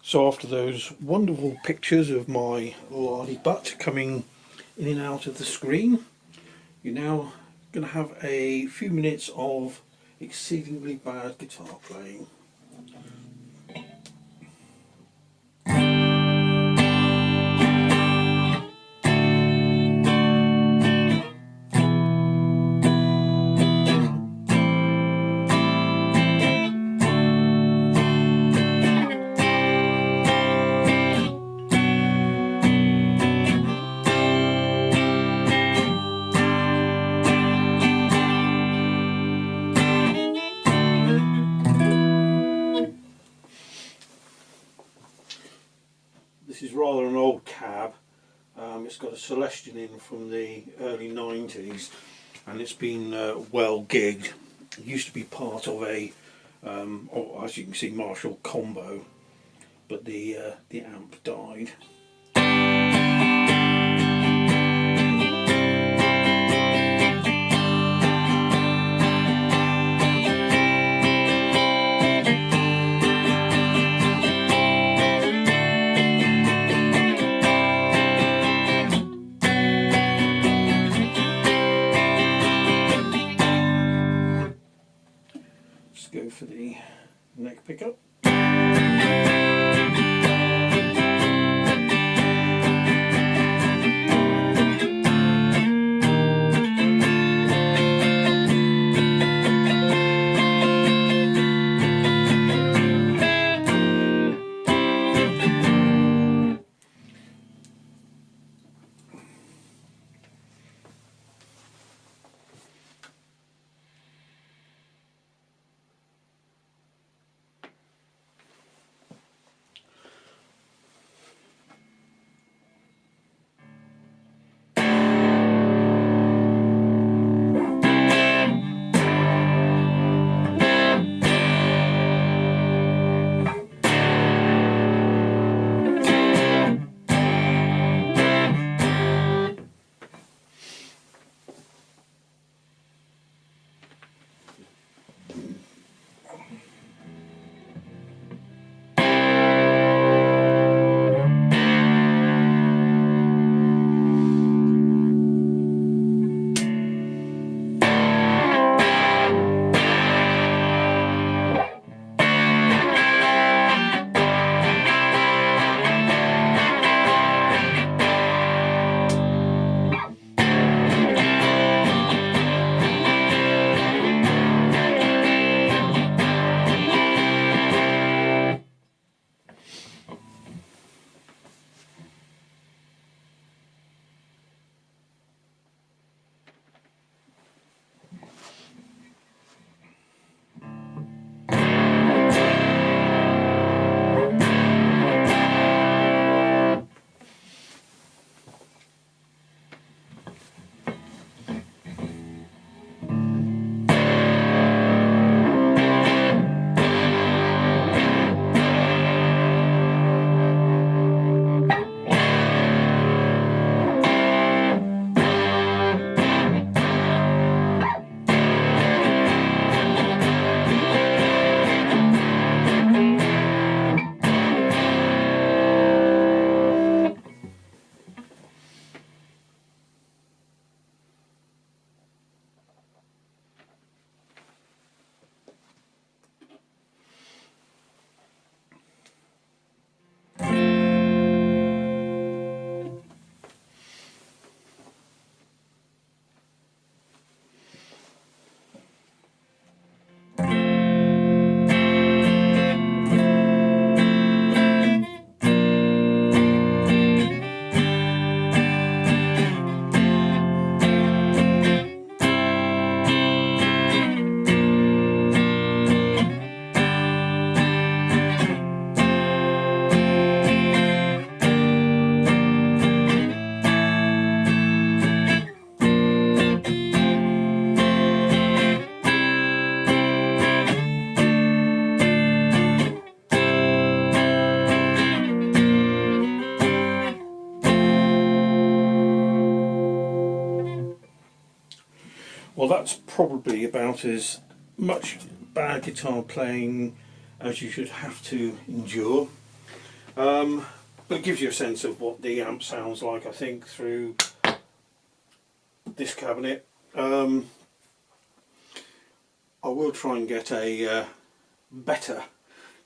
So after those wonderful pictures of my lardy butt coming in and out of the screen, you're now going to have a few minutes of exceedingly bad guitar playing. This is rather an old cab. It's got a Celestion in from the early 90s and it's been well gigged. It used to be part of a, as you can see, Marshall combo, but the amp died. Go for the neck pickup. Well, that's probably about as much bad guitar playing as you should have to endure. But it gives you a sense of what the amp sounds like, I think, through this cabinet. I will try and get a better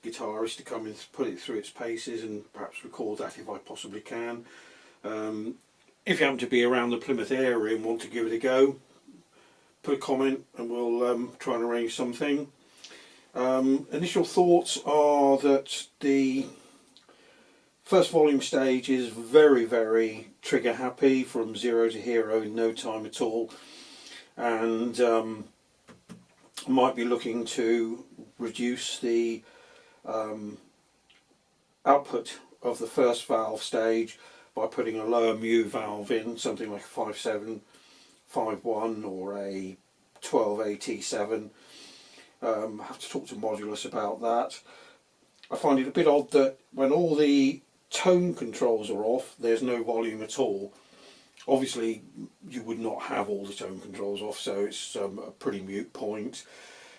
guitarist to come and put it through its paces and perhaps record that if I possibly can. If you happen to be around the Plymouth area and want to give it a go, put a comment and we'll try and arrange something. Initial thoughts are that the first volume stage is very, very trigger happy, from 0 to hero in no time at all, and might be looking to reduce the output of the first valve stage by putting a lower mu valve in, something like a 5.7, 5.1 or a 12AT7. I have to talk to Modulus about that. I find it a bit odd that when all the tone controls are off, there's no volume at all. Obviously you would not have all the tone controls off, so it's a pretty moot point.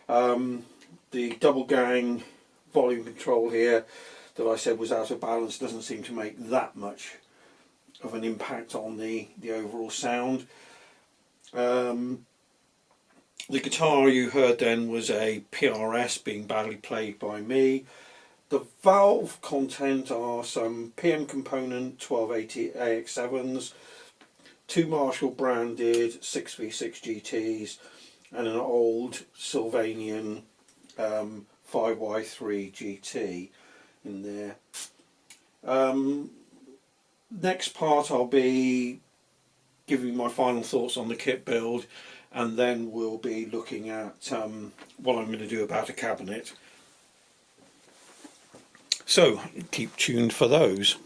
The double gang volume control here that I said was out of balance doesn't seem to make that much of an impact on the overall sound. The guitar you heard then was a PRS being badly played by me. The valve content are some PM component 1280 AX7s, 2 Marshall branded 6v6 GTs and an old Sylvanian 5Y3 GT in there. Next part I'll be giving my final thoughts on the kit build, and then we'll be looking at what I'm going to do about a cabinet. So keep tuned for those.